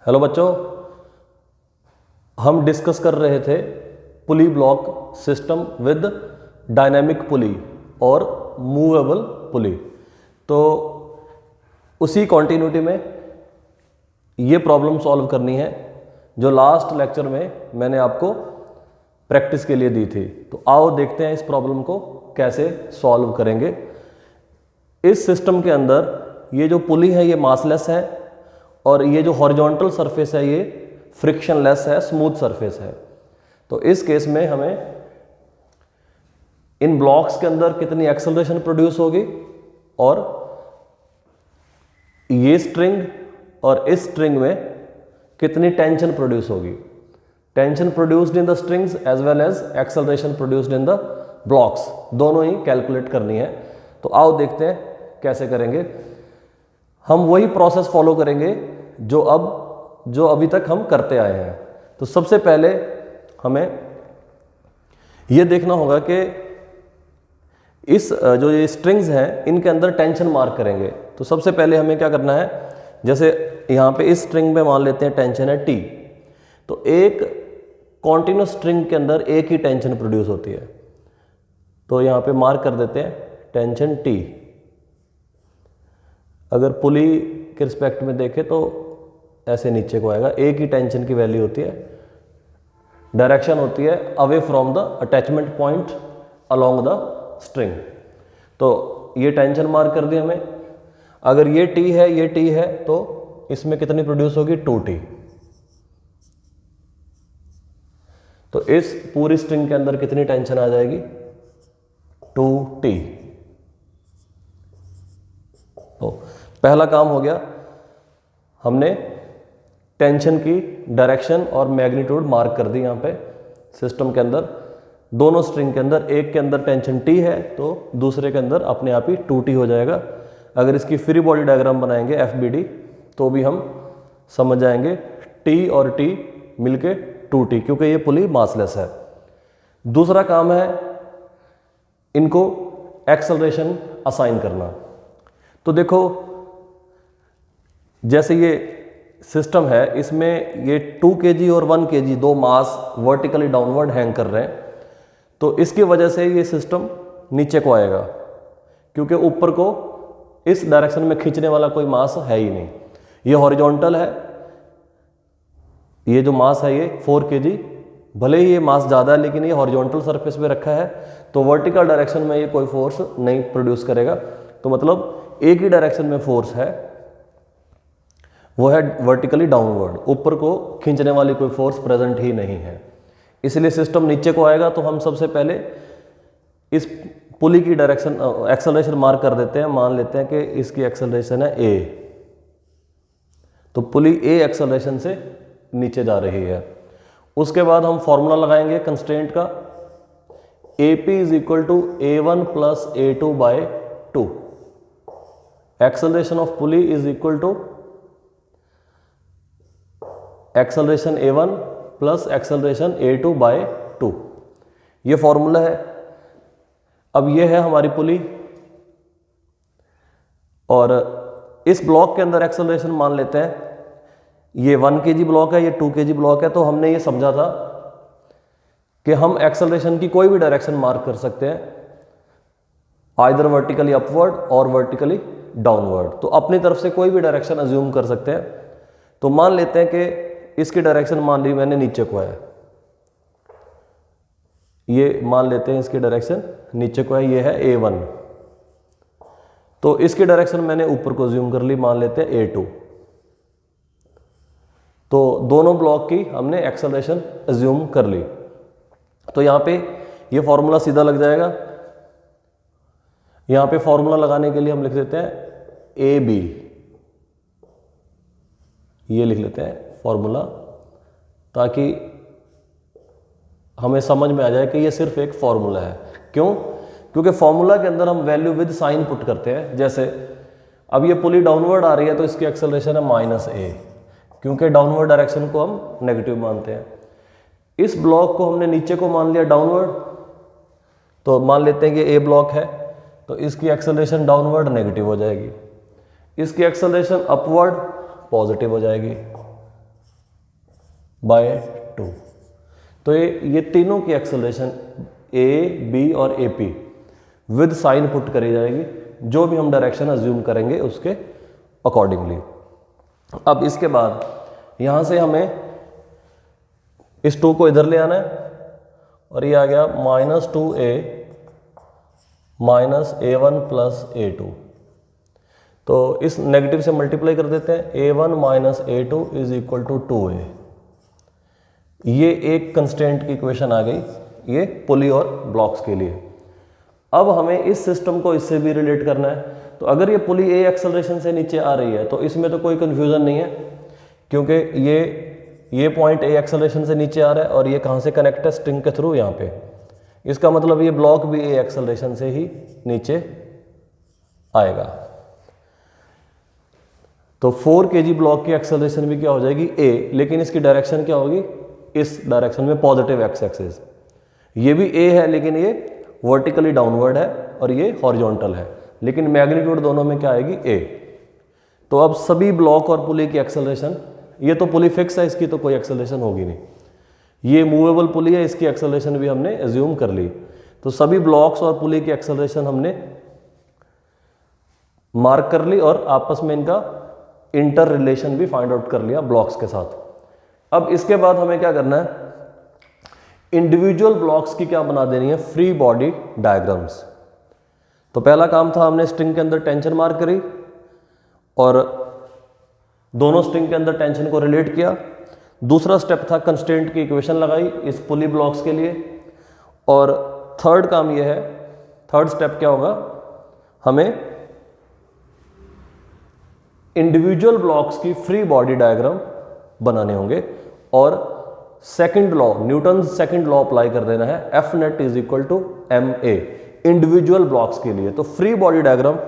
Hello बच्चों, हम discuss कर रहे थे पुली ब्लॉक सिस्टम विद डायनेमिक पुली और मूवेबल पुली। तो उसी कॉन्टिन्यूटी में ये प्रॉब्लम सॉल्व करनी है जो लास्ट लेक्चर में मैंने आपको प्रैक्टिस के लिए दी थी। तो आओ देखते हैं इस प्रॉब्लम को कैसे सॉल्व करेंगे। इस सिस्टम के अंदर ये जो पुली है ये मासलेस है और ये जो हॉरिजॉन्टल सरफेस है ये फ्रिक्शनलेस है, स्मूथ सरफेस है। तो इस केस में हमें इन ब्लॉक्स के अंदर कितनी एक्सेलरेशन प्रोड्यूस होगी और ये स्ट्रिंग और इस स्ट्रिंग में कितनी टेंशन प्रोड्यूस होगी। Tension produced in the strings as well as acceleration produced in the blocks, दोनों ही कैलकुलेट करनी है। तो आओ देखते हैं कैसे करेंगे। हम वही प्रोसेस फॉलो करेंगे जो अभी तक हम करते आए हैं। तो सबसे पहले हमें यह देखना होगा कि इस जो ये स्ट्रिंग्स हैं इनके अंदर टेंशन मार्क करेंगे। तो सबसे पहले हमें क्या करना है, जैसे यहाँ पे इस स्ट्रिंग में मान लेते हैं टेंशन है T, तो एक कॉन्टिन्यूस स्ट्रिंग के अंदर एक ही टेंशन प्रोड्यूस होती है। तो यहाँ पे मार्क कर देते हैं टेंशन T। अगर पुली के रिस्पेक्ट में देखें तो ऐसे नीचे को आएगा, एक ही टेंशन की वैल्यू होती है। डायरेक्शन होती है away from the attachment point along the string. तो ये टेंशन मार्क कर दी हमें। अगर ये T है ये T है तो इसमें कितनी प्रोड्यूस होगी 2T। तो इस पूरी स्ट्रिंग के अंदर कितनी टेंशन आ जाएगी 2T। तो पहला काम हो गया, हमने टेंशन की डायरेक्शन और मैग्नीट्यूड मार्क कर दी। यहाँ पे सिस्टम के अंदर दोनों स्ट्रिंग के अंदर एक के अंदर टेंशन T है तो दूसरे के अंदर अपने आप ही 2T हो जाएगा। अगर इसकी फ्री बॉडी डायग्राम बनाएंगे FBD तो भी हम समझ जाएंगे T और T मिलके 2T, क्योंकि ये पुली मासलेस है। दूसरा काम है इनको एक्सेलरेशन असाइन करना। तो देखो जैसे ये सिस्टम है इसमें ये 2 kg और 1 kg दो मास वर्टिकली डाउनवर्ड हैंग कर रहे हैं। तो इसकी वजह से ये सिस्टम नीचे को आएगा, क्योंकि ऊपर को इस डायरेक्शन में खींचने वाला कोई मास है ही नहीं। ये हॉरिजॉन्टल है, ये जो मास है ये 4 kg, भले ही ये मास ज़्यादा है लेकिन ये हॉरिजॉन्टल सरफेस पे रखा है तो वर्टिकल डायरेक्शन में ये कोई फोर्स नहीं प्रोड्यूस करेगा। तो मतलब एक ही डायरेक्शन में फोर्स है, वो है वर्टिकली डाउनवर्ड, ऊपर को खींचने वाली कोई फोर्स प्रेजेंट ही नहीं है, इसलिए सिस्टम नीचे को आएगा। तो हम सबसे पहले इस पुली की डायरेक्शन एक्सेलरेशन मार्क कर देते हैं। मान लेते हैं कि इसकी एक्सेलरेशन है A, तो पुली A एक्सेलरेशन से नीचे जा रही है। उसके बाद हम फॉर्मूला लगाएंगे कंस्ट्रेंट का, AP is equal to A1 plus A2 by 2। Acceleration of pulley is equal to acceleration A1 plus acceleration A2 by 2। ये फॉर्मूला है। अब ये है हमारी पुली और इस ब्लॉक के अंदर एक्सेलरेशन मान लेते हैं ये 1 kg ब्लॉक है, ये 2 kg ब्लॉक है। तो हमने ये समझा था कि हम एक्सेलरेशन की कोई भी डायरेक्शन मार्क कर सकते हैं, आइदर वर्टिकली अपवर्ड और वर्टिकली डाउनवर्ड। तो अपनी तरफ से कोई भी डायरेक्शन अज्यूम कर सकते हैं। तो मान लेते हैं कि इसकी डायरेक्शन मान ली मैंने नीचे को है, ये मान लेते हैं इसकी डायरेक्शन नीचे को है, ये है A1। तो इसकी डायरेक्शन मैंने ऊपर को अज्यूम कर ली, मान लेते हैं A2। तो दोनों ब्लॉक की हमने एक्सेलरेशन अज्यूम कर ली। तो यहाँ पे ये फॉर्मूला सीधा लग जाएगा। यहाँ पे फॉर्मूला लगाने के लिए हम लिख देते हैं AB, ये लिख लेते हैं फॉर्मूला, ताकि हमें समझ में आ जाए कि ये सिर्फ एक फॉर्मूला है। क्यों? क्योंकि फॉर्मूला के अंदर हम वैल्यू विद साइन पुट करते हैं। जैसे अब ये पुली डाउनवर्ड आ रही है तो इसकी एक्सेलरेशन है -A, क्योंकि डाउनवर्ड डायरेक्शन को हम नेगेटिव मानते हैं। इस ब्लॉक को हमने नीचे को मान लिया डाउनवर्ड, तो मान लेते हैं कि A ब्लॉक है तो इसकी एक्सेलरेशन डाउनवर्ड नेगेटिव हो जाएगी, इसकी एक्सेलरेशन अपवर्ड पॉजिटिव हो जाएगी। बाय 2। तो ये तीनों की एक्सेलरेशन ए, बी और a p with sign put करी जाएगी, जो भी हम डायरेक्शन अज्यूम करेंगे उसके अकॉर्डिंगली। अब इसके बाद यहाँ से हमें इस 2 को इधर ले आना है और ये आ गया -2a -a1 प्लस a2। तो इस नेगेटिव से मल्टीप्लाई कर देते हैं, a1 minus a2 is equal to 2a। ये एक कंस्टेंट की इक्वेशन आ गई, ये पुली और ब्लॉक्स के लिए। अब हमें इस सिस्टम को इससे भी रिलेट करना है। तो अगर ये पुली ए एक्सेलरेशन से नीचे आ रही है तो इसमें तो कोई कन्फ्यूज़न नहीं है, क्योंकि ये पॉइंट ए एक्सेलरेशन से नीचे आ रहा है और ये कहाँ से कनेक्ट है, स्ट्रिंग के थ्रू यहाँ पे। इसका मतलब ये ब्लॉक भी ए एक्सेलरेशन से ही नीचे आएगा। तो 4 kg ब्लॉक की एक्सेलरेशन भी क्या हो जाएगी, ए, लेकिन इसकी डायरेक्शन क्या होगी, इस डायरेक्शन में पॉजिटिव एक्स एक्सिस। ये भी ए है लेकिन ये वर्टिकली डाउनवर्ड है और ये हॉरिजॉन्टल है, लेकिन मैग्नीट्यूड दोनों में क्या आएगी, ए। तो अब सभी ब्लॉक और पुली की एक्सेलरेशन, ये तो पुली फिक्स है, इसकी तो कोई एक्सेलरेशन होगी नहीं। ये मूवेबल पुली है, इसकी एक्सेलरेशन भी हमने एज्यूम कर ली। तो सभी ब्लॉक्स और पुली की एक्सेलरेशन हमने मार्क कर ली और आपस में इनका इंटर रिलेशन भी फाइंड आउट कर लिया ब्लॉक्स के साथ। अब इसके बाद हमें क्या करना है, इंडिविजुअल ब्लॉक्स की क्या बना देनी है, फ्री बॉडी डायग्राम्स। तो पहला काम था, हमने स्ट्रिंग के अंदर टेंशन मार्क करी और दोनों स्ट्रिंग के अंदर टेंशन को रिलेट किया। दूसरा स्टेप था, कंस्ट्रेंट की इक्वेशन लगाई इस पुली ब्लॉक्स के लिए। और थर्ड काम ये है, थर्ड स्टेप क्या होगा, हमें इंडिविजुअल ब्लॉक्स की फ्री बॉडी डायग्राम बनाने होंगे और second law, Newton second law apply कर देना है, f net is equal to m a, individual blocks के लिए। तो फ्री बॉडी डायग्राम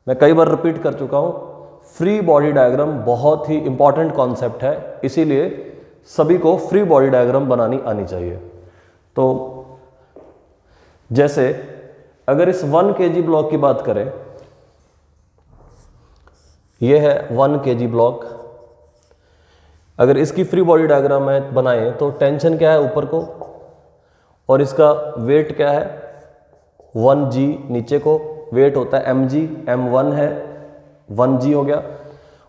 मैं कई बार रिपीट कर चुका हूं, फ्री बॉडी डायग्राम बहुत ही इंपॉर्टेंट कॉन्सेप्ट है, इसीलिए सभी को फ्री बॉडी डायग्राम बनानी आनी चाहिए। तो जैसे अगर इस 1 kg ब्लॉक की बात करें, यह है 1 kg ब्लॉक। अगर इसकी फ्री बॉडी डायग्राम में बनाएं तो टेंशन क्या है ऊपर को और इसका वेट क्या है 1g, नीचे को वेट होता है mg, m1 है 1g हो गया,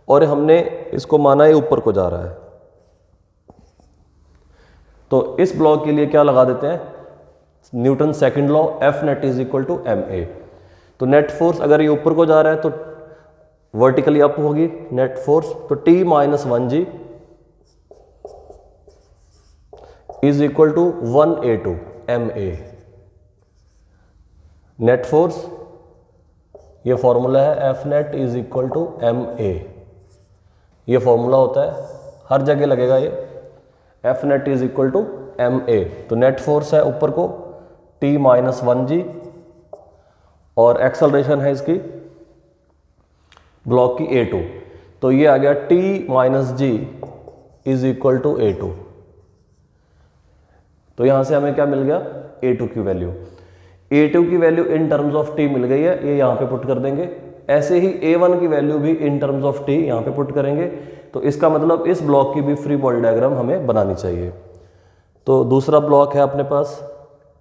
और हमने इसको माना है ऊपर को जा रहा है। तो इस ब्लॉक के लिए क्या लगा देते हैं, Newton second law, f net is equal to m a. तो नेट फोर्स अगर ये ऊपर को जा रहा है तो वर्टिकली अप होगी नेट फोर्स, तो t minus 1g is equal to 1a2 ma। Net force ये फॉर्मूला है, f net is equal to m a. ये फॉर्मूला होता है, हर जगह लगेगा ये, f net is equal to m a. तो नेट फोर्स है ऊपर को t माइनस 1g और एक्सेलरेशन है इसकी ब्लॉक की a2। तो ये आ गया t minus g is equal to a2। तो यहां से हमें क्या मिल गया, a2 की वैल्यू। a2 की value in terms of t मिल गई है, ये यहां पे पुट कर देंगे। ऐसे ही a1 की वैल्यू भी इन टर्म्स ऑफ t यहां पे पुट करेंगे। तो इसका मतलब इस ब्लॉक की भी फ्री बॉडी डायग्राम हमें बनानी चाहिए। तो दूसरा ब्लॉक है अपने पास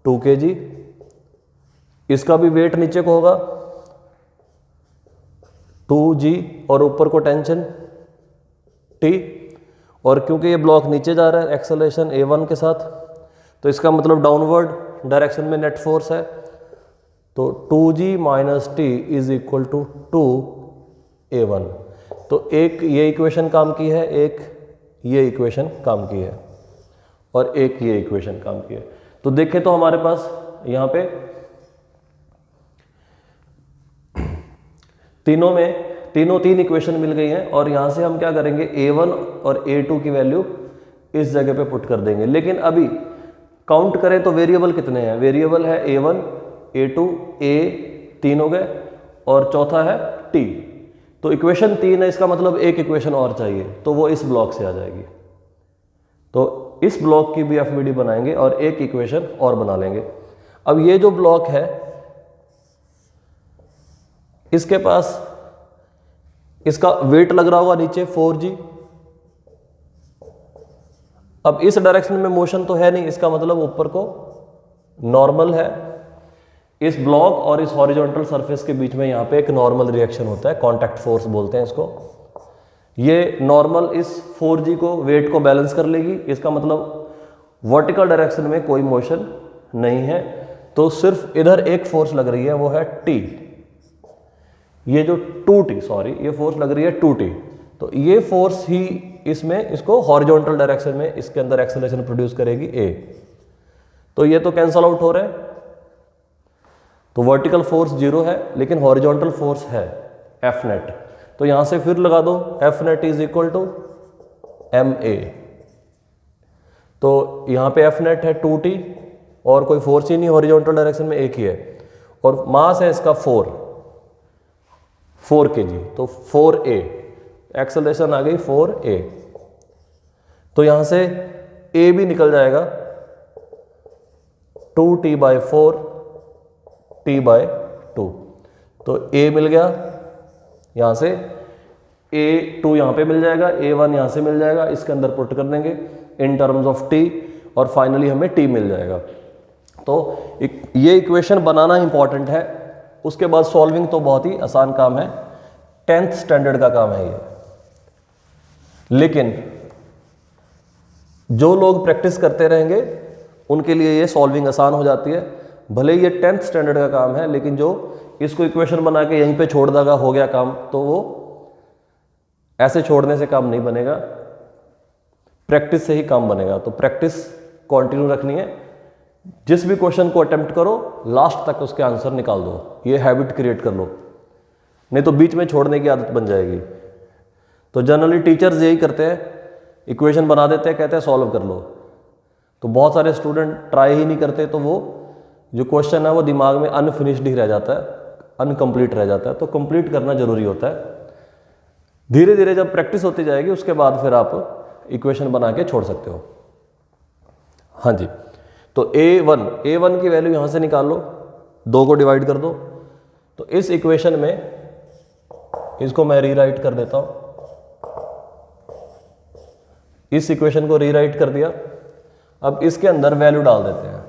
2 kg, इसका भी वेट नीचे को होगा 2g और ऊपर को टेंशन t, और क्योंकि ये ब्लॉक नीचे जा रहा है एक्सेलरेशन a1 के साथ, तो इसका मतलब डाउनवर्ड डायरेक्शन में नेट फोर्स है। तो 2g minus t is equal to 2a1। तो एक ये इक्वेशन काम की है, एक ये इक्वेशन काम की है और एक ये इक्वेशन काम की है। तो देखें तो हमारे पास यहाँ पे तीनों तीन इक्वेशन मिल गई हैं, और यहाँ से हम क्या करेंगे, a1 और a2 की वैल्यू इस जगह पे पुट कर देंगे। लेकिन अभी काउंट करें तो वेरिएबल कितने हैं, वेरिएबल है a1, a2, a 3 हो गए और चौथा है t। तो इक्वेशन 3 है, इसका मतलब एक इक्वेशन और चाहिए, तो वो इस ब्लॉक से आ जाएगी। तो इस ब्लॉक की भी एफवीडी बनाएंगे और एक इक्वेशन और बना लेंगे। अब ये जो ब्लॉक है इसके पास इसका वेट लग रहा होगा नीचे 4g, अब इस डायरेक्शन में मोशन तो है नहीं, इसका मतलब ऊपर को नॉर्मल है। इस ब्लॉक और इस हॉरिजॉन्टल सरफेस के बीच में यहाँ पे एक नॉर्मल रिएक्शन होता है, कांटेक्ट फोर्स बोलते हैं इसको। ये नॉर्मल इस 4G को वेट को बैलेंस कर लेगी, इसका मतलब वर्टिकल डायरेक्शन में कोई मोशन नहीं है, तो सिर्फ इधर एक फोर्स लग रही है, वो है T। ये जो 2T, सॉरी, ये फोर्स लग रही है 2T, तो ये फोर्स ही इसमें इसको हॉरिजॉन्टल डायरेक्शन में इसके अंदर एक्सेलरेशन प्रोड्यूस करेगी A। तो ये तो कैंसल आउट हो रहा है, तो वर्टिकल फोर्स 0 है लेकिन हॉरिजॉन्टल फोर्स है F नेट। तो यहां से फिर लगा दो F net is equal to MA। तो यहां पे F नेट है 2T और कोई फोर्स ही नहीं, हॉरिजॉन्टल डायरेक्शन में एक ही है, और मास है इसका 4 kg, तो 4A, एक्सेलरेशन आ गई 4A। तो यहां से A भी निकल जाएगा 2T/4 T/2, तो A मिल गया, यहां से A2 यहां पे मिल जाएगा, A1 यहां से मिल जाएगा, इसके अंदर पुट कर देंगे इन टर्म्स ऑफ T और फाइनली हमें T मिल जाएगा। तो ये इक्वेशन बनाना इंपॉर्टेंट है, उसके बाद सॉल्विंग तो बहुत ही आसान काम है, 10th स्टैंडर्ड का काम है ये। लेकिन जो लोग प्रैक्टिस करते रहेंगे उनके लिए ये सॉल्विंग आसान हो जाती है। भले ये 10th स्टैंडर्ड का काम है, लेकिन जो इसको इक्वेशन बना के यहीं पे छोड़ देगा हो गया काम, तो वो ऐसे छोड़ने से काम नहीं बनेगा, प्रैक्टिस से ही काम बनेगा। तो प्रैक्टिस कंटिन्यू रखनी है, जिस भी क्वेश्चन को अटेम्प्ट करो लास्ट तक उसके आंसर निकाल दो, ये हैबिट क्रिएट कर लो, नहीं तो बीच में छोड़ने की आदत बन जाएगी। तो जनरली टीचर्स यही करते हैं, इक्वेशन बना देते हैं, कहते हैं सॉल्व कर लो, तो बहुत सारे स्टूडेंट ट्राई ही नहीं करते, तो वो जो क्वेश्चन है वो दिमाग में अनफिनिश्ड ही रह जाता है, अनकम्प्लीट रह जाता है। तो कंप्लीट करना जरूरी होता है। धीरे धीरे जब प्रैक्टिस होती जाएगी उसके बाद फिर आप इक्वेशन बना के छोड़ सकते हो। हाँ जी, तो A1 की वैल्यू यहां से निकाल लो, 2 को डिवाइड कर दो, तो इस इक्वेशन में इसको मैं रीराइट कर देता हूं, इस इक्वेशन को रीराइट कर दिया। अब इसके अंदर वैल्यू डाल देते हैं,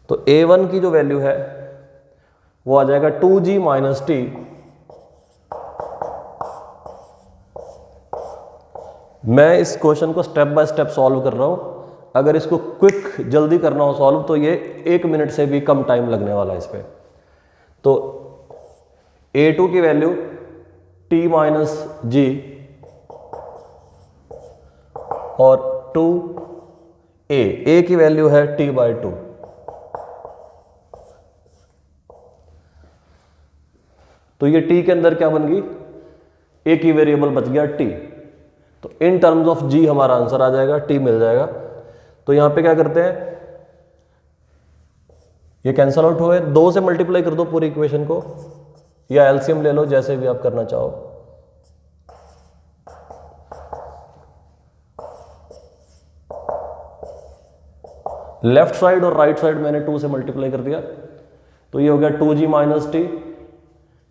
तो A1 की जो वैल्यू है वो आ जाएगा 2G - T मैं इस क्वेश्चन को स्टेप बाय स्टेप सॉल्व कर रहा हूं, अगर इसको क्विक जल्दी करना हो सॉल्व तो ये 1 मिनट से भी कम टाइम लगने वाला है इस पे। तो A2 की वैल्यू T - G और 2A की वैल्यू है T/2। तो ये T के अंदर क्या बन गई, एक ही वेरिएबल बच गया T, तो इन टर्म्स ऑफ G हमारा आंसर आ जाएगा, T मिल जाएगा। तो यहां पे क्या करते हैं, ये कैंसल आउट हुए, 2 से मल्टीप्लाई कर दो पूरी इक्वेशन को, या एलसीएम ले लो, जैसे भी आप करना चाहो। लेफ्ट साइड और राइट साइड मैंने 2 से मल्टीप्लाई कर दिया, तो ये हो गया 2G - T,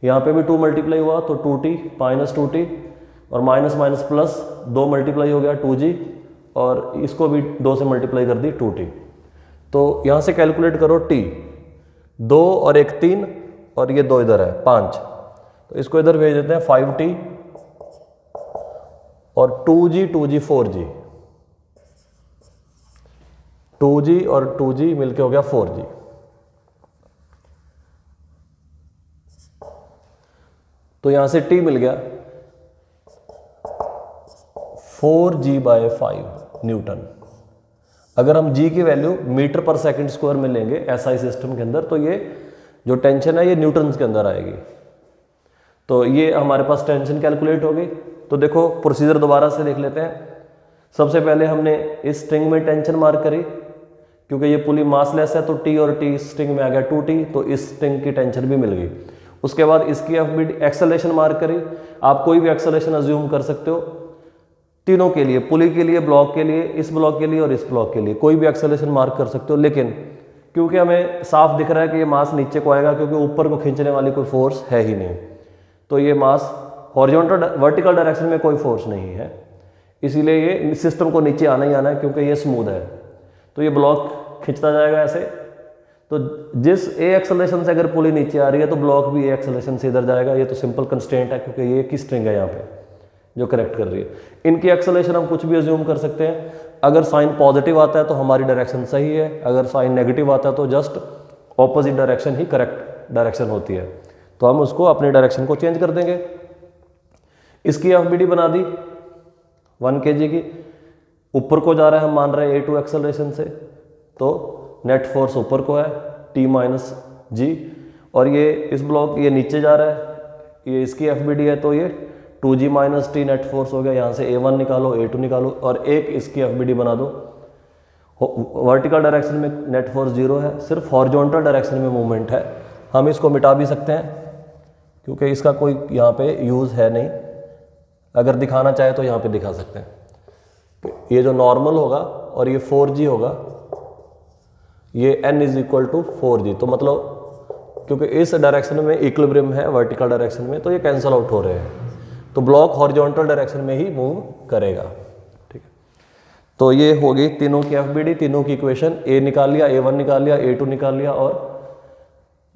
यहां पे भी 2 मल्टीप्लाई हुआ तो 2T - 2T, और माइनस माइनस प्लस 2 मल्टीप्लाई हो गया 2G, और इसको भी 2 से मल्टीप्लाई कर दी 2T। तो यहां से कैलकुलेट करो T, 2 और 1 3, और ये 2 इधर है 5, तो इसको इधर भेज देते हैं 5T, और 2G 4G, 2G और 2G मिलके हो गया 4G। तो यहां से T मिल गया 4G/5 न्यूटन। अगर हम G की वैल्यू मीटर पर सेकंड स्क्वायर में लेंगे SI सिस्टम के अंदर, तो ये जो टेंशन है ये न्यूटन्स के अंदर आएगी। तो ये हमारे पास टेंशन कैलकुलेट हो गई। तो देखो प्रोसीजर दोबारा से देख लेते हैं। सबसे पहले हमने इस स्ट्रिंग में टेंशन मार्क करी, क्योंकि ये पुली मासलेस है, तो T और T स्ट्रिंग में आ गया 2T, तो इस स्ट्रिंग की टेंशन भी मिल गई। उसके बाद इसकी एक्सेलरेशन मार्क करी, आप कोई भी एक्सेलरेशन अज्यूम कर सकते हो तीनों के लिए, पुली के लिए, ब्लॉक के लिए, इस ब्लॉक के लिए और इस ब्लॉक के लिए, कोई भी एक्सेलरेशन मार्क कर सकते हो। लेकिन क्योंकि हमें साफ दिख रहा है कि ये मास नीचे को आएगा, क्योंकि ऊपर को खींचने वाली कोई फोर्स है ही नहीं, तो ये मास हॉरिजॉन्टल वर्टिकल डायरेक्शन में कोई फोर्स नहीं है, इसीलिए ये सिस्टम को नीचे आना ही आना है क्योंकि ये स्मूथ है। तो ये ब्लॉक खिंचता जाएगा ऐसे। तो जिस ए एक्सेलरेशन से अगर पुली नीचे आ रही है तो ब्लॉक भी ए एक्सेलरेशन से इधर जाएगा। ये तो सिंपल कंस्ट्रेंट है क्योंकि ये की स्ट्रिंग है यहाँ पे जो करेक्ट कर रही है। इनकी एक्सेलरेशन हम कुछ भी अज्यूम कर सकते हैं। अगर साइन पॉजिटिव आता है तो हमारी डायरेक्शन सही है, अगर साइन नेगेटिव आता है तो जस्ट ऑपोजिट डायरेक्शन ही करेक्ट डायरेक्शन होती है। तो हम उसको अपनी डायरेक्शन को चेंज कर देंगे। इसकी एफबीडी बना दी 1 kg की, ऊपर को जा रहा है, हम मान रहे हैं A2 एक्सेलरेशन से, तो नेट फोर्स ऊपर को है T माइनस जी, और ये इस ब्लॉक ये नीचे जा रहा है, ये इसकी एफबीडी है तो ये 2G minus T net force हो गया। यहाँ से A1 निकालो, A2 निकालो और एक इसकी एफबीडी बना दो। वर्टिकल डायरेक्शन में नेट फोर्स 0 है, सिर्फ हॉरिजॉन्टल डायरेक्शन में मूवमेंट है। हम इसको मिटा भी सकते हैं क्योंकि इसका कोई यहाँ पे यूज़ है नहीं। अगर दिखाना चाहे तो यहाँ पे दिखा सकते हैं। ये जो नॉर्मल होगा और ये 4G होगा, ये n is equal to 4G, तो मतलब क्योंकि इस डायरेक्शन में इक्विलिब्रियम है वर्टिकल डायरेक्शन में, तो ये कैंसल आउट हो रहे हैं, तो ब्लॉक हॉरिजॉन्टल डायरेक्शन में ही मूव करेगा। ठीक है, तो ये हो गई तीनों की एफबीडी, तीनों की इक्वेशन। A निकाल लिया, A1 निकाल लिया, A2 निकाल लिया, और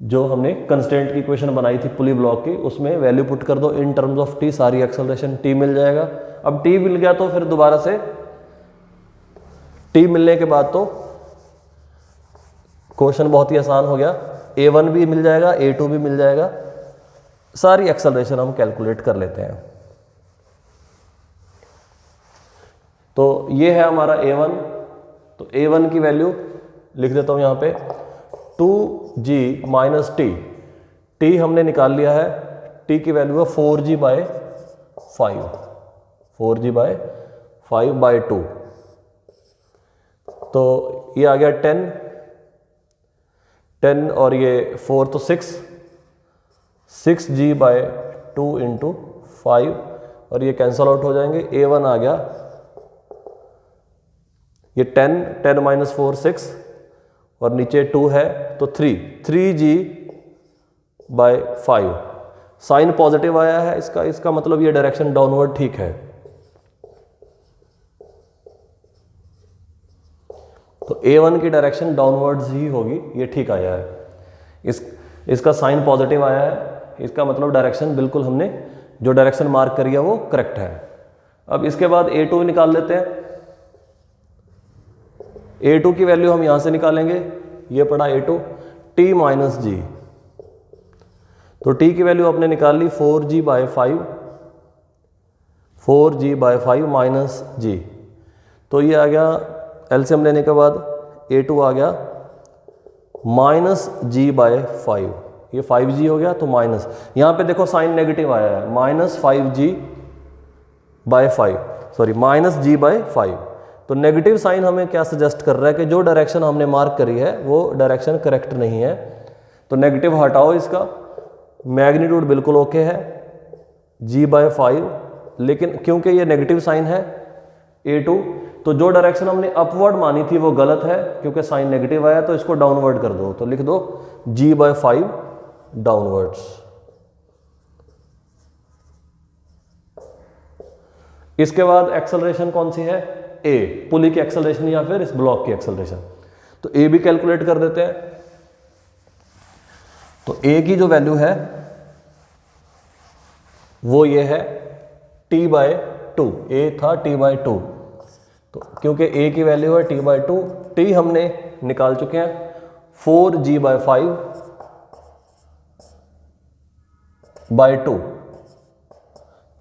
जो हमने कंस्टेंट की इक्वेशन बनाई थी पुली ब्लॉक की, उसमें वैल्यू पुट कर दो इन टर्म्स ऑफ T, सारी एक्सेलरेशन T मिल जाएगा। अब T मिल गया तो फिर दोबारा से T मिलने के बाद तो क्वेश्चन बहुत ही आसान हो गया। A1 भी मिल जाएगा, A2 भी मिल जाएगा, सारी एक्सेलरेशन हम कैलकुलेट कर लेते हैं। तो ये है हमारा A1, तो A1 की वैल्यू लिख देता हूं यहां पे 2G माइनस टी। टी हमने निकाल लिया है, टी की वैल्यू है 4G by 5, 4G by 5 bye 2, तो ये आ गया 10 और ये 4 तो 6G बाय 2 इंटू 5, और ये कैंसल आउट हो जाएंगे। A1 आ गया, ये 10 माइनस 4 6, और नीचे 2 है तो 3G बाय 5। साइन पॉजिटिव आया है इसका मतलब ये डायरेक्शन डाउनवर्ड ठीक है। तो A1 की डायरेक्शन डाउनवर्ड्स ही होगी, ये ठीक आया है। इसका साइन पॉजिटिव आया है, इसका मतलब डायरेक्शन बिल्कुल हमने जो डायरेक्शन मार्क करी है वो करेक्ट है। अब इसके बाद A2 निकाल लेते हैं। A2 की वैल्यू हम यहां से निकालेंगे, ये पड़ा A2 T माइनस जी, तो T की वैल्यू आपने निकाल ली 4G by 5, 4G by 5 minus g, तो ये आ गया एलसीएम लेने के बाद A2 आ गया माइनस जी बाय 5, ये 5G हो गया तो माइनस, यहाँ पे देखो साइन नेगेटिव आया है, minus 5G by 5, sorry minus G by 5। तो नेगेटिव साइन हमें क्या सजेस्ट कर रहा है कि जो डायरेक्शन हमने मार्क करी है वो डायरेक्शन करेक्ट नहीं है, तो नेगेटिव हटाओ इसका, मैग्नीट्यूड बिल्कुल ओके है G बाय 5, लेकिन क्योंकि ये नेगेटिव साइन है A2, तो जो डायरेक्शन हमने अपवर्ड मानी थी वो गलत है क्योंकि साइन नेगेटिव आया, तो इसको डाउनवर्ड कर दो, तो लिख दो G बाय 5 डाउनवर्ड्स। इसके बाद एक्सेलरेशन कौन सी है? A, पुली की एक्सेलरेशन या फिर इस ब्लॉक की एक्सेलरेशन, तो A भी कैलकुलेट कर देते हैं। तो A की जो वैल्यू है वो ये है T बाय 2, A था T बाय 2, तो क्योंकि A की वैल्यू है T बाय 2, T हमने निकाल चुके हैं 4G बाय 5 बाय 2,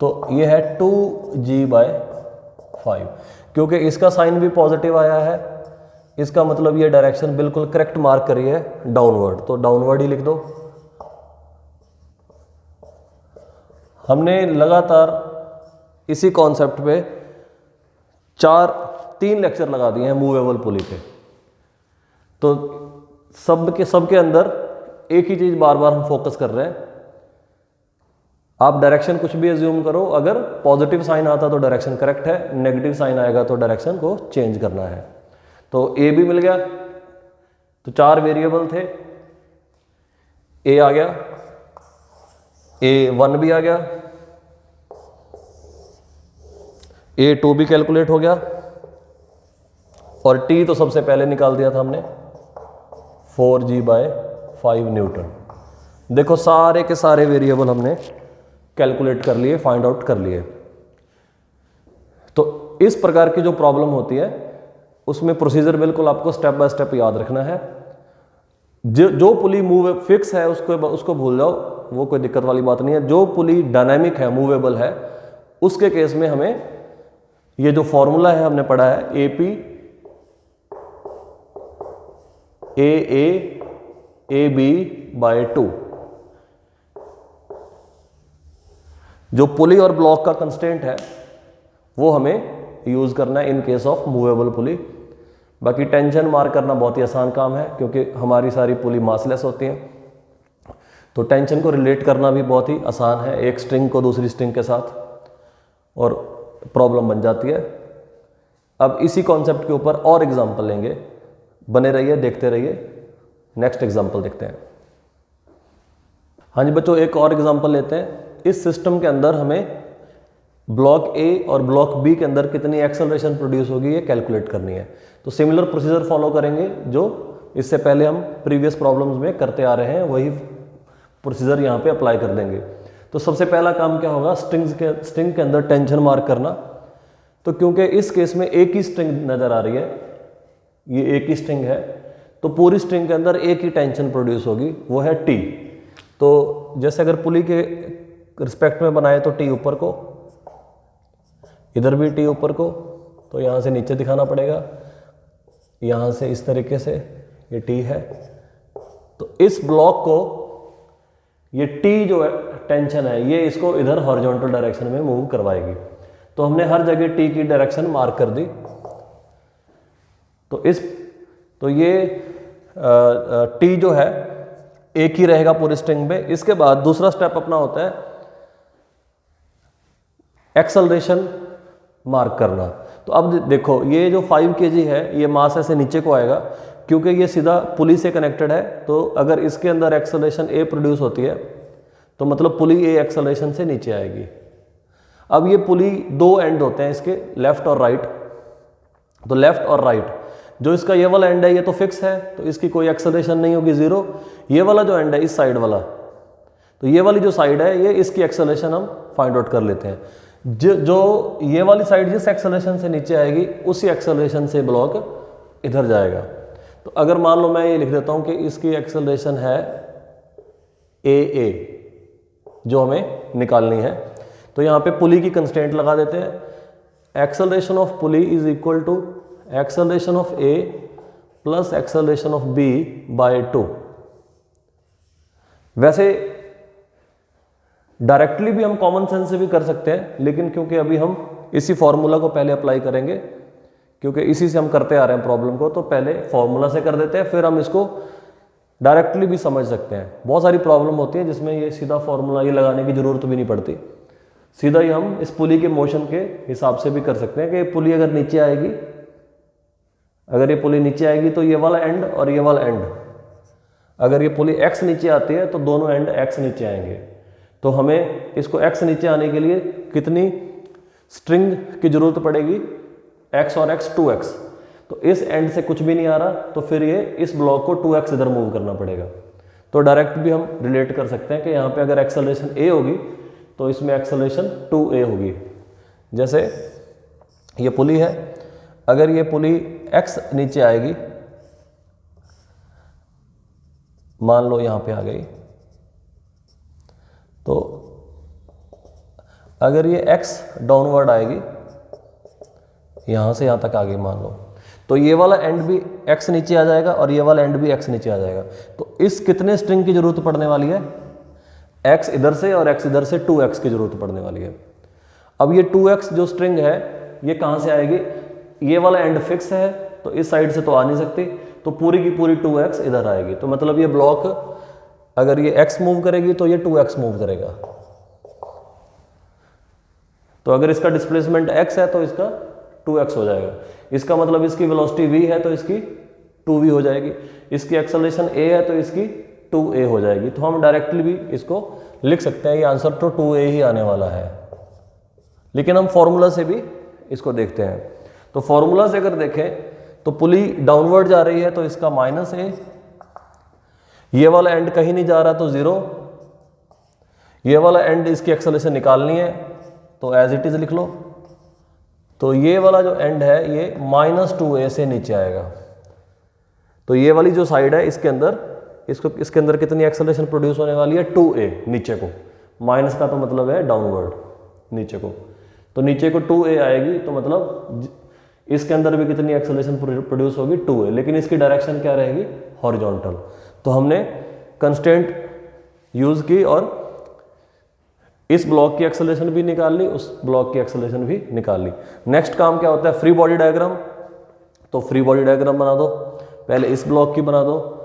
तो ये है 2G बाय 5। क्योंकि इसका साइन भी पॉजिटिव आया है, इसका मतलब ये डायरेक्शन बिल्कुल करेक्ट मार्क करी है डाउनवर्ड, तो डाउनवर्ड ही लिख दो। हमने लगातार इसी कॉन्सेप्ट पे 3 लेक्चर लगा दिए हैं मूवेबल पुली पे, तो सबके अंदर एक ही चीज बार बार हम फोकस कर रहे हैं। आप डायरेक्शन कुछ भी एज्यूम करो, अगर पॉजिटिव साइन आता तो डायरेक्शन करेक्ट है, नेगेटिव साइन आएगा तो डायरेक्शन को चेंज करना है। तो A भी मिल गया, तो 4 वेरिएबल थे, A आ गया, A1 भी आ गया, A2 भी कैलकुलेट हो गया और T तो सबसे पहले निकाल दिया था हमने 4G/5 न्यूटन। देखो सारे के सारे वेरिएबल हमने कैलकुलेट कर लिए, फाइंड आउट कर लिए। तो इस प्रकार की जो प्रॉब्लम होती है उसमें प्रोसीजर बिल्कुल आपको स्टेप बाय स्टेप याद रखना है। जो पुली मूव फिक्स है उसको भूल जाओ, वो कोई दिक्कत वाली बात नहीं है। जो पुली डायनामिक है, मूवेबल है, उसके केस में हमें ये जो फॉर्मूला है हमने पढ़ा है AP AA AB/2, जो पुली और ब्लॉक का कंस्टेंट है वो हमें यूज करना है in case of movable pulley. बाकी टेंशन मार्क करना बहुत ही आसान काम है क्योंकि हमारी सारी पुली मासलेस होती हैं, तो टेंशन को रिलेट करना भी बहुत ही आसान है एक स्ट्रिंग को दूसरी स्ट्रिंग के साथ, और प्रॉब्लम बन जाती है। अब इसी कॉन्सेप्ट के ऊपर और एग्जांपल लेंगे, बने रहिए, देखते रहिए। नेक्स्ट एग्जांपल देखते हैं। हाँ जी बच्चों, एक और एग्जांपल लेते हैं। इस सिस्टम के अंदर हमें ब्लॉक ए और ब्लॉक बी के अंदर कितनी एक्सेलरेशन प्रोड्यूस होगी ये कैलकुलेट करनी है। तो सिमिलर प्रोसीजर फॉलो करेंगे जो इससे पहले हम प्रीवियस प्रॉब्लम्स में करते आ रहे हैं, वही प्रोसीजर यहाँ पे अप्लाई कर देंगे। तो सबसे पहला काम क्या होगा, स्ट्रिंग के अंदर टेंशन मार्क करना। तो क्योंकि इस केस में एक ही स्ट्रिंग नज़र आ रही है, ये एक ही स्ट्रिंग है, तो पूरी स्ट्रिंग के अंदर एक ही टेंशन प्रोड्यूस होगी, वो है T। तो जैसे अगर पुली के रिस्पेक्ट में बनाए तो T ऊपर को, इधर भी T ऊपर को, तो यहाँ से नीचे दिखाना पड़ेगा, यहाँ से इस तरीके से ये T है। तो इस ब्लॉक को ये T जो है टेंशन है, ये इसको इधर हॉरिजॉन्टल डायरेक्शन में मूव करवाएगी। तो हमने हर जगह T की डायरेक्शन मार्क कर दी। तो ये T जो है एक ही रहेगा पूरी स्ट्रिंग में। इसके बाद दूसरा स्टेप अपना होता है एक्सेलरेशन मार्क करना। तो अब देखो ये जो 5 kg है ये मास ऐसे नीचे को आएगा क्योंकि ये सीधा पुली से कनेक्टेड है। तो अगर इसके अंदर एक्सेलरेशन A प्रोड्यूस होती है तो मतलब पुली A एक्सेलरेशन से नीचे आएगी। अब ये पुली दो एंड होते हैं इसके, लेफ्ट और राइट। तो लेफ्ट और राइट, जो इसका ये वाला एंड है ये तो फिक्स है, तो इसकी कोई एक्सेलरेशन नहीं होगी, जीरो। ये वाला जो एंड है इस साइड वाला, तो ये वाली जो साइड है ये इसकी एक्सेलरेशन हम फाइंड आउट कर लेते हैं। जो ये वाली साइड जिस एक्सेलरेशन से नीचे आएगी उसी एक्सेलरेशन से ब्लॉक इधर जाएगा। तो अगर मान लो मैं ये लिख देता हूं कि इसकी एक्सेलरेशन है AA जो हमें निकालनी है, तो यहाँ पे पुली की कंस्टेंट लगा देते हैं। Acceleration of pulley is equal to acceleration of A plus acceleration of B/2। वैसे डायरेक्टली भी हम कॉमन सेंस से भी कर सकते हैं, लेकिन क्योंकि अभी हम इसी फॉर्मूला को पहले अप्लाई करेंगे, क्योंकि इसी से हम करते आ रहे हैं प्रॉब्लम को, तो पहले फॉर्मूला से कर देते हैं, फिर हम इसको डायरेक्टली भी समझ सकते हैं। बहुत सारी प्रॉब्लम होती है जिसमें ये सीधा फॉर्मूला ये लगाने की जरूरत भी नहीं पड़ती, सीधा ही हम इस पुली के मोशन के हिसाब से भी कर सकते हैं कि पुली अगर नीचे आएगी, अगर ये पुली नीचे आएगी तो ये वाला एंड और ये वाला एंड, अगर ये पुली X नीचे आती है तो दोनों एंड X नीचे आएंगे। तो हमें इसको X नीचे आने के लिए कितनी स्ट्रिंग की जरूरत पड़ेगी, X और X 2X। तो इस एंड से कुछ भी नहीं आ रहा तो फिर ये इस ब्लॉक को 2X इधर मूव करना पड़ेगा। तो डायरेक्ट भी हम रिलेट कर सकते हैं कि यहाँ पे अगर एक्सेलरेशन A होगी तो इसमें एक्सेलरेशन 2A होगी। जैसे ये पुली है, अगर ये पुली X नीचे आएगी, मान लो यहाँ पे आ गई, तो अगर ये X डाउनवर्ड आएगी, यहाँ से यहाँ तक आ गई मान लो, तो ये वाला एंड भी X नीचे आ जाएगा और ये वाला एंड भी X नीचे आ जाएगा। तो इस कितने स्ट्रिंग की जरूरत पड़ने वाली है, X इधर से और X इधर से 2X की जरूरत पड़ने वाली है। अब ये 2X जो स्ट्रिंग है ये कहाँ से आएगी, ये वाला एंड फिक्स है तो इस साइड से तो आ नहीं सकती, तो पूरी की पूरी 2X इधर आएगी। तो मतलब ये ब्लॉक अगर ये X मूव करेगी तो ये 2X मूव करेगा। तो अगर इसका डिस्प्लेसमेंट X है तो इसका 2X हो जाएगा। इसका मतलब इसकी वेलोसिटी V है तो इसकी 2V हो जाएगी, इसकी एक्सेलरेशन A है तो इसकी 2A हो जाएगी। तो हम डायरेक्टली भी इसको लिख सकते हैं, ये आंसर तो 2A ही आने वाला है। लेकिन हम फॉर्मूला से भी इसको देखते हैं। तो फॉर्मूला से अगर देखें तो पुली डाउनवर्ड जा रही है तो इसका -a, ये वाला एंड कहीं नहीं जा रहा तो 0, ये वाला एंड इसकी एक्सेलरेशन निकालनी है तो एज इट इज लिख लो। तो ये वाला जो एंड है ये -2a से नीचे आएगा। तो ये वाली जो साइड है इसके अंदर कितनी एक्सेलरेशन प्रोड्यूस होने वाली है 2a नीचे को, माइनस का तो मतलब है डाउनवर्ड नीचे को, तो नीचे को 2a आएगी तो मतलब इसके अंदर भी कितनी एक्सेलरेशन प्रोड्यूस होगी 2a, लेकिन इसकी डायरेक्शन क्या रहेगी हॉरिजॉन्टल। तो हमने कंस्टेंट यूज की और इस ब्लॉक की एक्सेलरेशन भी निकाल ली, उस ब्लॉक की एक्सेलरेशन भी निकाल ली। नेक्स्ट काम क्या होता है फ्री बॉडी डायग्राम। तो फ्री बॉडी डायग्राम बना दो, पहले इस ब्लॉक की बना दो।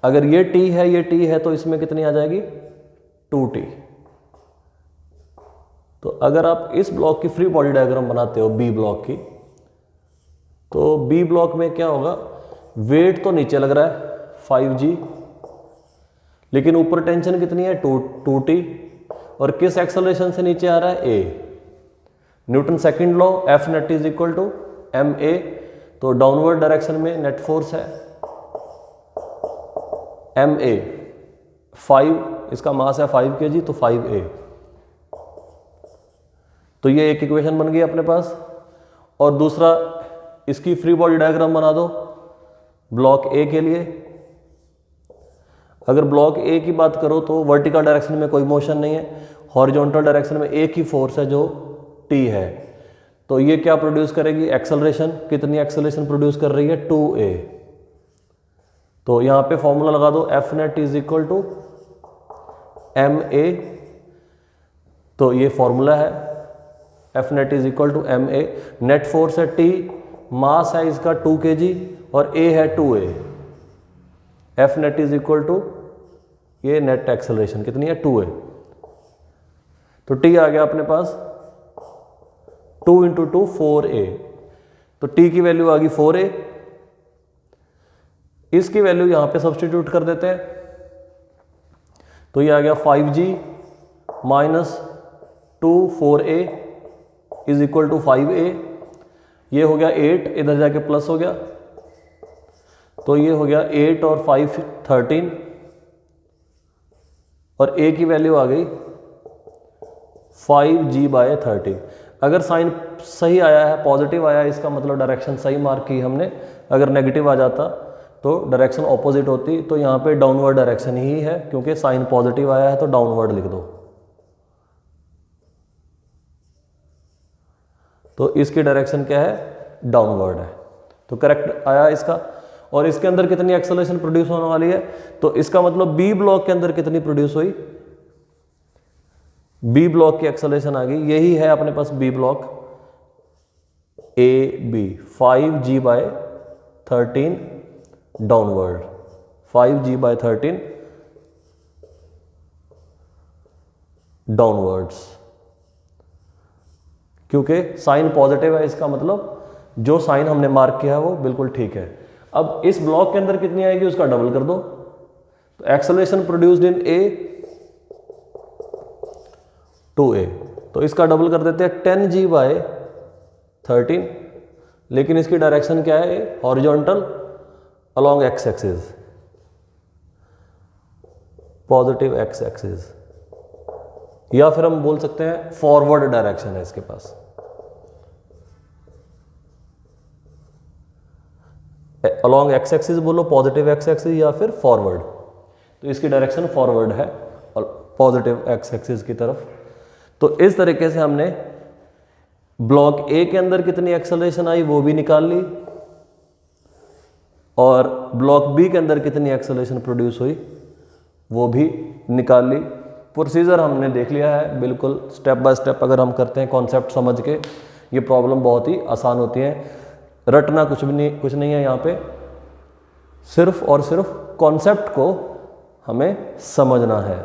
अगर ये t है ये t है तो इसमें कितनी आ जाएगी 2t। तो अगर आप इस ब्लॉक की फ्री बॉडी डायग्राम बनाते हो बी ब्लॉक की, तो बी ब्लॉक में क्या होगा, वेट तो नीचे लग रहा है 5g, लेकिन ऊपर टेंशन कितनी है 2t, और किस एक्सेलरेशन से नीचे आ रहा है a। Newton second law F net is equal to ma, तो डाउनवर्ड डायरेक्शन में नेट फोर्स है ma, 5 इसका मास है 5 kg तो 5a। तो ये एक इक्वेशन बन गई अपने पास। और दूसरा इसकी फ्री बॉडी डायग्राम बना दो ब्लॉक A के लिए। अगर ब्लॉक A की बात करो तो वर्टिकल डायरेक्शन में कोई मोशन नहीं है, हॉरिजॉन्टल डायरेक्शन में एक ही फोर्स है जो T है। तो ये क्या प्रोड्यूस करेगी एक्सेलरेशन, कितनी एक्सेलरेशन प्रोड्यूस कर रही है 2a। तो यहां पे फॉर्मूला लगा दो F net is equal to ma, तो ये फॉर्मूला है F net is equal to ma। Net force है T, मास है इसका 2 kg और a है 2a। F net is equal to ये नेट एक्सेलरेशन कितनी है 2a। तो T आ गया अपने पास 2 × 2 4a, तो T की वैल्यू आ गई 4a। इसकी वैल्यू यहां पे सब्स्टिट्यूट कर देते हैं, तो ये आ गया 5g minus 2 4a is equal to 5a। ये हो गया 8, इधर जाके प्लस हो गया, तो ये हो गया 8 और 5 13, और a की वैल्यू आ गई 5g/13। अगर साइन सही आया है, पॉजिटिव आया है, इसका मतलब डायरेक्शन सही मार्क की हमने। अगर नेगेटिव आ जाता तो डायरेक्शन ऑपोजिट होती। तो यहाँ पे डाउनवर्ड डायरेक्शन ही है, क्योंकि साइन पॉजिटिव आया है तो डाउनवर्ड लिख दो। तो इसकी डायरेक्शन क्या है डाउनवर्ड है, तो करेक्ट आया इसका। और इसके अंदर कितनी एक्सेलरेशन प्रोड्यूस होने वाली है, तो इसका मतलब बी ब्लॉक के अंदर कितनी प्रोड्यूस हुई, बी ब्लॉक की एक्सेलरेशन आ गई। यही है अपने पास B block A B, 5g/13 downward, 5g/13 downwards, क्योंकि साइन पॉजिटिव है, इसका मतलब जो साइन हमने मार्क किया है वो बिल्कुल ठीक है। अब इस ब्लॉक के अंदर कितनी आएगी उसका डबल कर दो, तो एक्सेलरेशन प्रोड्यूस्ड इन ए 2a, तो इसका डबल कर देते हैं 10g/13, लेकिन इसकी डायरेक्शन क्या है horizontal along x axis, positive x axis, या फिर हम बोल सकते हैं फॉरवर्ड डायरेक्शन है इसके पास। अलोंग एक्स एक्सिस बोलो, पॉजिटिव एक्स एक्सिस या फिर फॉरवर्ड, तो इसकी डायरेक्शन फॉरवर्ड है और पॉजिटिव एक्स एक्सिस की तरफ। तो इस तरीके से हमने ब्लॉक ए के अंदर कितनी एक्सेलरेशन आई वो भी निकाल ली, और ब्लॉक बी के अंदर कितनी एक्सेलरेशन प्रोड्यूस हुई वो भी निकाल ली। प्रोसीजर हमने देख लिया है बिल्कुल स्टेप बाय स्टेप। अगर हम करते हैं कॉन्सेप्ट समझ के, ये प्रॉब्लम बहुत ही आसान होती है। रटना कुछ नहीं है यहाँ पे, सिर्फ और सिर्फ कॉन्सेप्ट को हमें समझना है।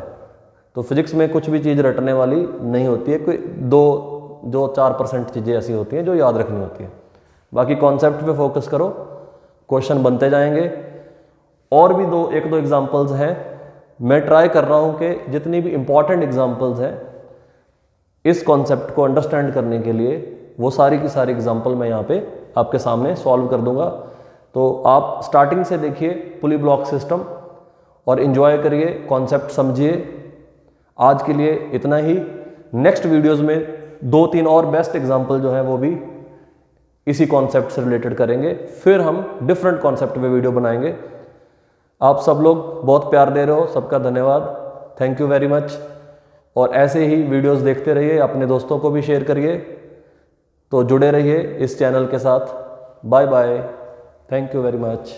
तो फिजिक्स में कुछ भी चीज़ रटने वाली नहीं होती है, कोई 2-4% चीज़ें ऐसी होती हैं जो याद रखनी होती हैं। बाकी कॉन्सेप्ट पे फोकस करो, क्वेश्चन बनते जाएंगे। और भी 1-2 एग्जांपल्स हैं, मैं ट्राई कर रहा हूँ कि जितनी भी इम्पॉर्टेंट एग्जांपल्स हैं इस कॉन्सेप्ट को अंडरस्टैंड करने के लिए वो सारी की सारी एग्जांपल मैं यहाँ पे आपके सामने सॉल्व कर दूंगा। तो आप स्टार्टिंग से देखिए पुली ब्लॉक सिस्टम और एंजॉय करिए, कॉन्सेप्ट समझिए। आज के लिए इतना ही। नेक्स्ट वीडियोस में 2-3 और बेस्ट एग्जांपल जो है वो भी इसी कॉन्सेप्ट से रिलेटेड करेंगे, फिर हम डिफरेंट कॉन्सेप्ट पे वीडियो बनाएंगे। आप सब लोग बहुत प्यार दे रहे हो, सबका धन्यवाद, थैंक यू वेरी मच। और ऐसे ही वीडियोस देखते रहिए, अपने दोस्तों को भी शेयर करिए। तो जुड़े रहिए इस चैनल के साथ। Bye bye, thank you very much.